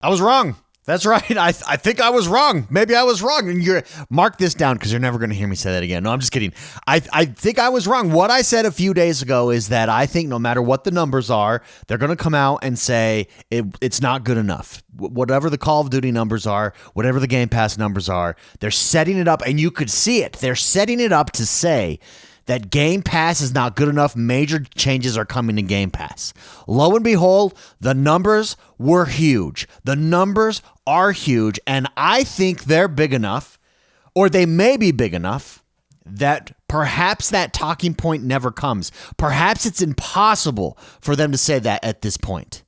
I was wrong. That's right. I think I was wrong. Maybe I was wrong. And you're mark this down because you're never going to hear me say that again. No, I'm just kidding. I think I was wrong. What I said a few days ago is that I think no matter what the numbers are, they're going to come out and say it's not good enough. Whatever the Call of Duty numbers are, whatever the Game Pass numbers are, they're setting it up, and you could see it. They're setting it up to say that Game Pass is not good enough. Major changes are coming to Game Pass. Lo and behold, the numbers were huge. The numbers are huge, and I think they're big enough, or they may be big enough, that perhaps that talking point never comes. Perhaps it's impossible for them to say that at this point.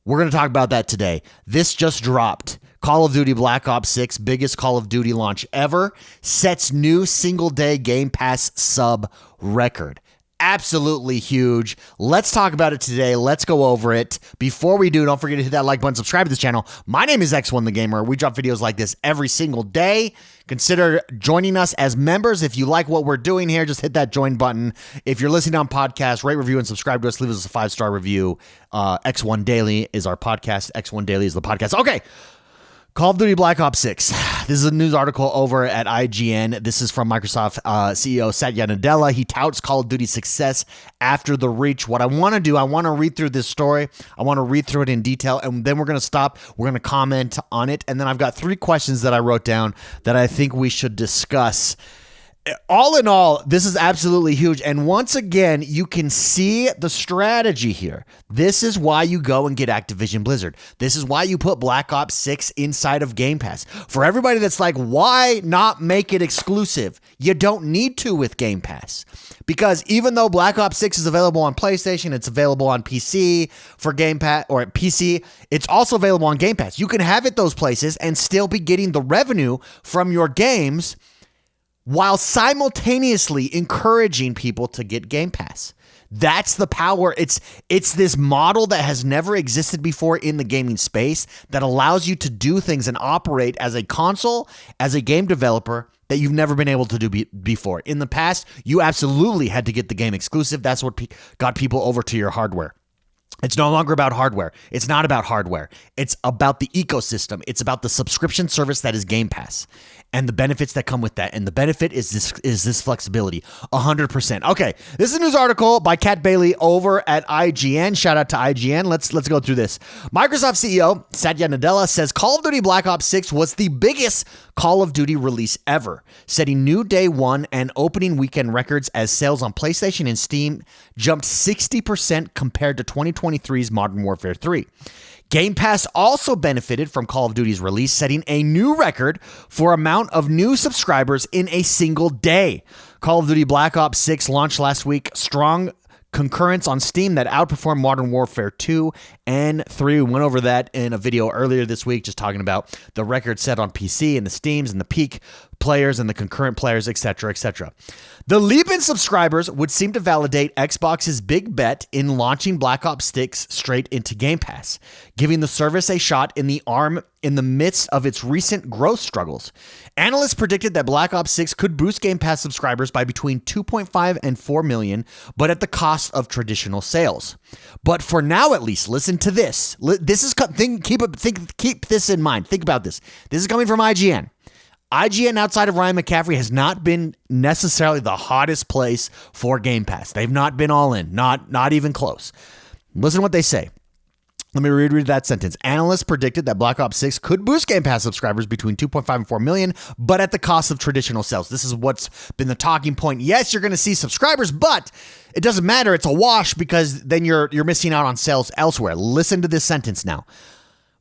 We're going to talk about that today. This just dropped. Call of Duty Black Ops 6, biggest Call of Duty launch ever, sets new single-day Game Pass sub record. Absolutely huge. Let's talk about it today. Let's go over it. Before we do, don't forget to hit that like button, subscribe to this channel. My name is X1 the Gamer. We drop videos like this every single day. Consider joining us as members. If you like what we're doing here, just hit that join button. If you're listening on podcast, rate, review, and subscribe to us. Leave us a 5-star review. X1 Daily is our podcast. X1 Daily is the podcast. Okay. Call of Duty Black Ops 6. This is a news article over at IGN. This is from Microsoft CEO Satya Nadella. He touts Call of Duty's success after the reach. What I want to do, I want to read through this story. I want to read through it in detail, and then we're going to stop. We're going to comment on it, and then I've got 3 questions that I wrote down that I think we should discuss. All in all, this is absolutely huge. And once again, you can see the strategy here. This is why you go and get Activision Blizzard. This is why you put Black Ops 6 inside of Game Pass. For everybody that's like, why not make it exclusive? You don't need to with Game Pass. Because even though Black Ops 6 is available on PlayStation, it's available on PC for Game Pass, or PC, it's also available on Game Pass. You can have it those places and still be getting the revenue from your games while simultaneously encouraging people to get Game Pass. That's the power. It's this model that has never existed before in the gaming space that allows you to do things and operate as a console, as a game developer that you've never been able to do before. In the past, you absolutely had to get the game exclusive. That's what got people over to your hardware. It's no longer about hardware. It's not about hardware. It's about the ecosystem. It's about the subscription service that is Game Pass and the benefits that come with that. And the benefit is this flexibility, 100%. Okay, this is a news article by Kat Bailey over at IGN. Shout out to IGN. Let's go through this. Microsoft CEO Satya Nadella says Call of Duty Black Ops 6 was the biggest Call of Duty release ever, setting new day one and opening weekend records as sales on PlayStation and Steam jumped 60% compared to 2023's Modern Warfare 3. Game Pass also benefited from Call of Duty's release, setting a new record for amount of new subscribers in a single day. Call of Duty Black Ops 6 launched last week, strong concurrence on Steam that outperformed Modern Warfare 2 and 3. We went over that in a video earlier this week, just talking about the record set on PC and the Steams and the peak players and the concurrent players, etc., etc. The leap in subscribers would seem to validate Xbox's big bet in launching Black Ops 6 straight into Game Pass, giving the service a shot in the arm in the midst of its recent growth struggles. Analysts predicted that Black Ops 6 could boost Game Pass subscribers by between 2.5 and 4 million, but at the cost of traditional sales. But for now, at least, listen to this. This is keep this in mind. Think about this. This is coming from IGN. IGN outside of Ryan McCaffrey has not been necessarily the hottest place for Game Pass. They've not been all in, not even close. Listen to what they say. Let me reread that sentence. Analysts predicted that Black Ops 6 could boost Game Pass subscribers between 2.5 and 4 million, but at the cost of traditional sales. This is what's been the talking point. Yes, you're going to see subscribers, but it doesn't matter. It's a wash because then you're missing out on sales elsewhere. Listen to this sentence now.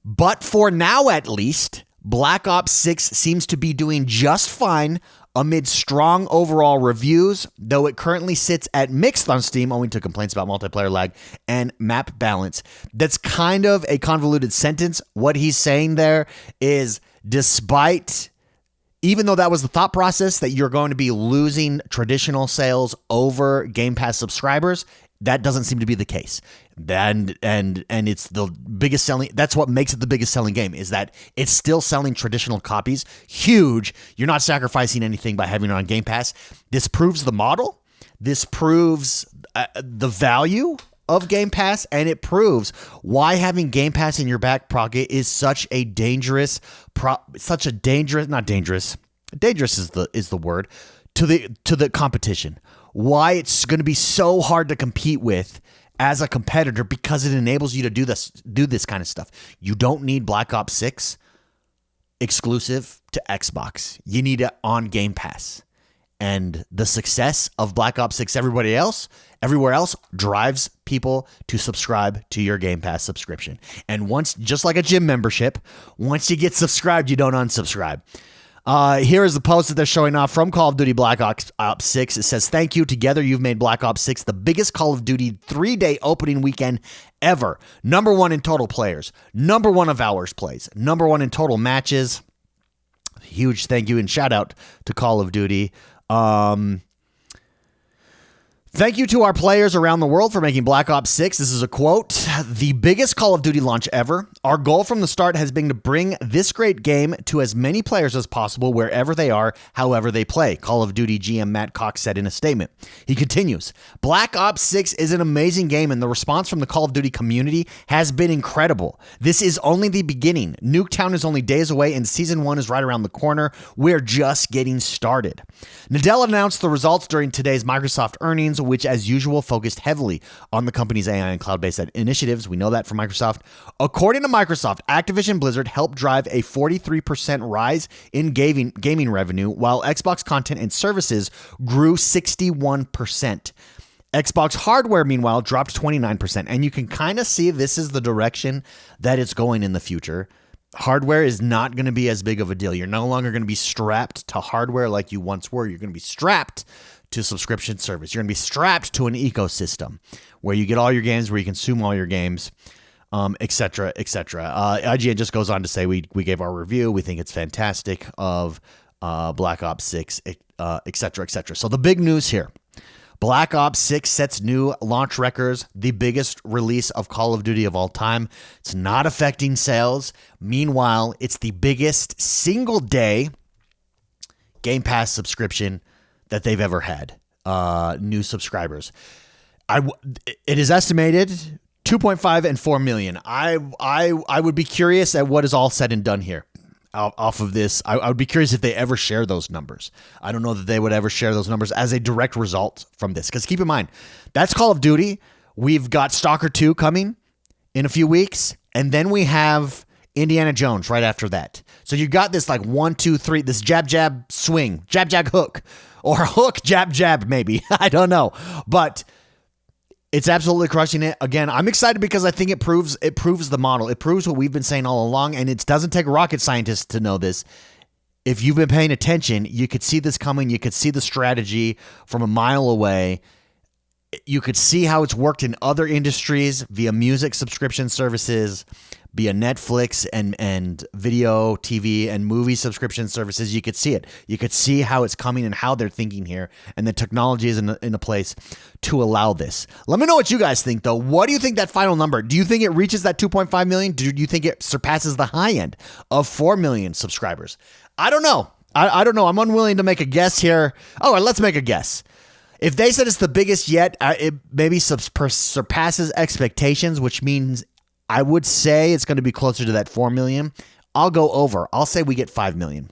But for now, at least, Black Ops 6 seems to be doing just fine amid strong overall reviews, though it currently sits at mixed on Steam owing to complaints about multiplayer lag and map balance. That's kind of a convoluted sentence. What he's saying there is, even though that was the thought process that you're going to be losing traditional sales over Game Pass subscribers, that doesn't seem to be the case. And it's the biggest selling. That's what makes it the biggest selling game, is that it's still selling traditional copies. Huge. You're not sacrificing anything by having it on Game Pass. This proves the model. This proves the value of Game Pass, and it proves why having Game Pass in your back pocket is such a dangerous, not dangerous. Dangerous is the word to the competition. Why it's going to be so hard to compete with as a competitor, because it enables you to do this kind of stuff. You don't need Black Ops 6 exclusive to Xbox. You need it on Game Pass. And the success of Black Ops 6 everywhere else drives people to subscribe to your Game Pass subscription. And once, just like a gym membership, once you get subscribed, you don't unsubscribe. Here is the post that they're showing off from Call of Duty Black Ops 6. It says, "Thank you. Together, you've made Black Ops 6 the biggest Call of Duty 3-day opening weekend ever. Number 1 in total players. Number 1 of hours plays. Number 1 in total matches." Huge thank you and shout out to Call of Duty. Thank you to our players around the world for making Black Ops 6. This is a quote. "The biggest Call of Duty launch ever. Our goal from the start has been to bring this great game to as many players as possible wherever they are, however they play," Call of Duty GM Matt Cox said in a statement. He continues, "Black Ops 6 is an amazing game, and the response from the Call of Duty community has been incredible. This is only the beginning. Nuketown is only days away, and Season 1 is right around the corner. We're just getting started." Nadella announced the results during today's Microsoft earnings, which, as usual, focused heavily on the company's AI and cloud-based initiatives. We know that from Microsoft. According to Microsoft, Activision Blizzard helped drive a 43% rise in gaming revenue, while Xbox content and services grew 61%. Xbox hardware, meanwhile, dropped 29%. And you can kind of see this is the direction that it's going in the future. Hardware is not going to be as big of a deal. You're no longer going to be strapped to hardware like you once were. You're going to be strapped to subscription service. You're going to be strapped to an ecosystem where you get all your games, where you consume all your games, et cetera, et cetera. IGN just goes on to say, we gave our review. We think it's fantastic of Black Ops 6, et cetera, et cetera. So the big news here, Black Ops 6 sets new launch records, the biggest release of Call of Duty of all time. It's not affecting sales. Meanwhile, it's the biggest single day Game Pass subscription that they've ever had. New subscribers. It is estimated 2.5 and 4 million. I would be curious at what is all said and done here. Off of this, I would be curious if they ever share those numbers. I don't know that they would ever share those numbers as a direct result from this. Because keep in mind, that's Call of Duty. We've got Stalker 2 coming in a few weeks. And then we have Indiana Jones right after that. So you got this like 1, 2, 3, this jab, jab, swing, jab, jab, hook. Or hook, jab, jab, maybe. I don't know. But it's absolutely crushing it. Again, I'm excited because I think it proves the model. It proves what we've been saying all along, and it doesn't take rocket scientists to know this. If you've been paying attention, you could see this coming. You could see the strategy from a mile away. You could see how it's worked in other industries via music subscription services, via Netflix and video, TV, and movie subscription services. You could see it. You could see how it's coming and how they're thinking here, and the technology is in a place to allow this. Let me know what you guys think, though. What do you think that final number? Do you think it reaches that 2.5 million? Do you think it surpasses the high end of 4 million subscribers? I don't know. I don't know. I'm unwilling to make a guess here. Oh, let's make a guess. If they said it's the biggest yet, it maybe surpasses expectations, which means I would say it's going to be closer to that 4 million. I'll go over. I'll say we get 5 million.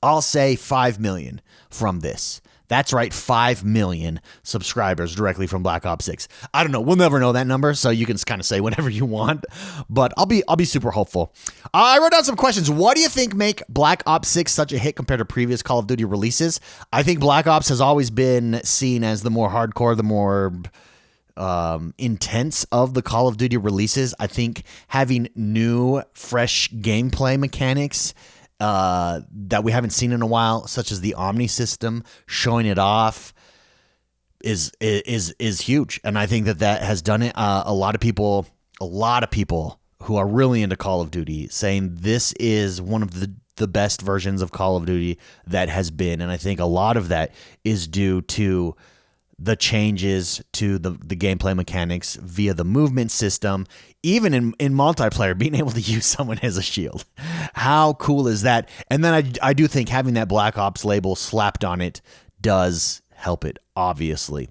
I'll say 5 million from this. That's right, 5 million subscribers directly from Black Ops 6. I don't know. We'll never know that number, so you can kind of say whatever you want. But I'll be super hopeful. I wrote down some questions. What do you think make Black Ops 6 such a hit compared to previous Call of Duty releases? I think Black Ops has always been seen as the more hardcore, the more intense of the Call of Duty releases. I think having new, fresh gameplay mechanics that we haven't seen in a while, such as the Omni system, showing it off, is huge. And I think that has done it. A lot of people who are really into Call of Duty saying this is one of the best versions of Call of Duty that has been. And I think a lot of that is due to the changes to the gameplay mechanics via the movement system, even in multiplayer, being able to use someone as a shield. How cool is that? And then I do think having that Black Ops label slapped on it does help it, obviously.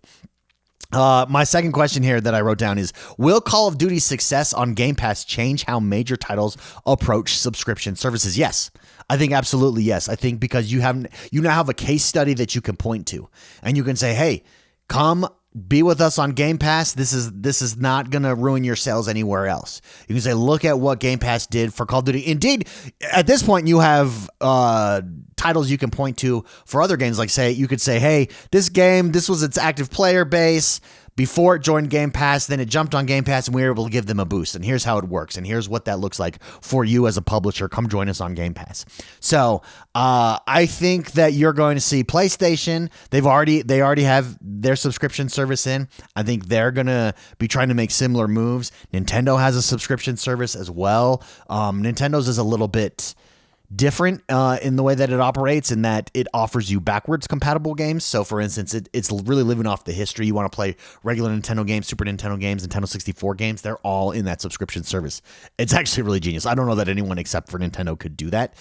My second question here that I wrote down is, will Call of Duty's success on Game Pass change how major titles approach subscription services? Yes. I think absolutely yes. I think because you now have a case study that you can point to, and you can say, hey, come be with us on Game Pass. This is not going to ruin your sales anywhere else. You can say, look at what Game Pass did for Call of Duty. Indeed, at this point, you have titles you can point to for other games. Like, say, you could say, hey, this game, this was its active player base before it joined Game Pass, then it jumped on Game Pass, and we were able to give them a boost. And here's how it works, and here's what that looks like for you as a publisher. Come join us on Game Pass. So I think that you're going to see PlayStation. They already have their subscription service in. I think they're going to be trying to make similar moves. Nintendo has a subscription service as well. Nintendo's is a little bit different in the way that it operates, in that it offers you backwards compatible games. So for instance, it's really living off the history. You want to play regular Nintendo games, Super Nintendo games, Nintendo 64 games, they're all in that subscription service. It's actually really genius. I don't know that anyone except for Nintendo could do that,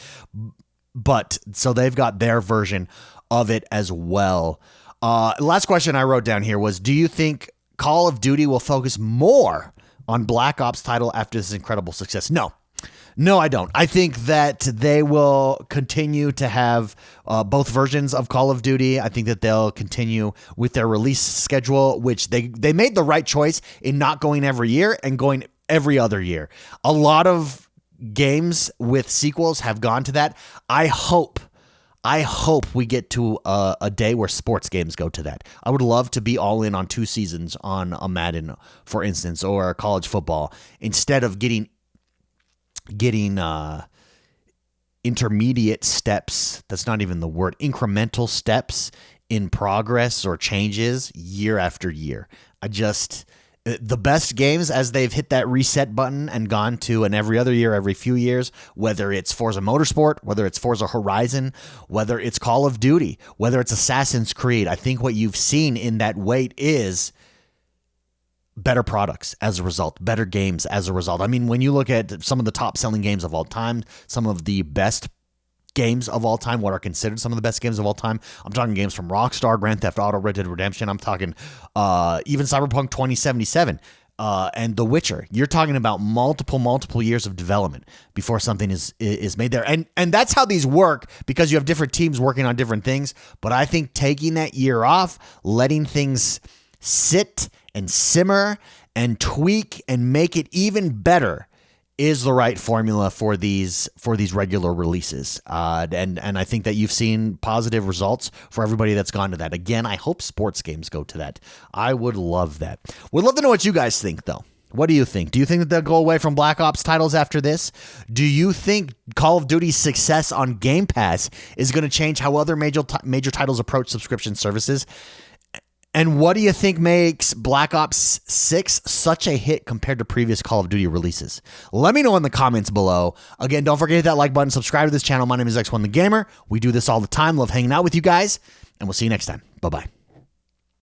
but so they've got their version of it as well. Last question I wrote down here was, do you think Call of Duty will focus more on Black Ops title after this incredible success? No, I don't. I think that they will continue to have both versions of Call of Duty. I think that they'll continue with their release schedule, which they made the right choice in not going every year and going every other year. A lot of games with sequels have gone to that. I hope we get to a day where sports games go to that. I would love to be all in on 2 seasons on a Madden, for instance, or college football, instead of getting intermediate steps. That's not even the word. Incremental steps in progress or changes year after year. The best games, as they've hit that reset button and gone to an every other year, every few years, whether it's Forza Motorsport, whether it's Forza Horizon, whether it's Call of Duty, whether it's Assassin's Creed, I think what you've seen in that wait is better products as a result, better games as a result. I mean, when you look at some of the top selling games of all time, some of the best games of all time, what are considered some of the best games of all time, I'm talking games from Rockstar, Grand Theft Auto, Red Dead Redemption. I'm talking even Cyberpunk 2077 and The Witcher. You're talking about multiple years of development before something is made there. And that's how these work, because you have different teams working on different things. But I think taking that year off, letting things sit and simmer and tweak and make it even better is the right formula for these regular releases. And I think that you've seen positive results for everybody that's gone to that. Again, I hope sports games go to that. I would love that. Would love to know what you guys think, though. What do you think? Do you think that they'll go away from Black Ops titles after this? Do you think Call of Duty's success on Game Pass is going to change how other major titles approach subscription services? And what do you think makes Black Ops 6 such a hit compared to previous Call of Duty releases? Let me know in the comments below. Again, don't forget to hit that like button, subscribe to this channel. My name is X1 the Gamer. We do this all the time. Love hanging out with you guys, and we'll see you next time. Bye-bye.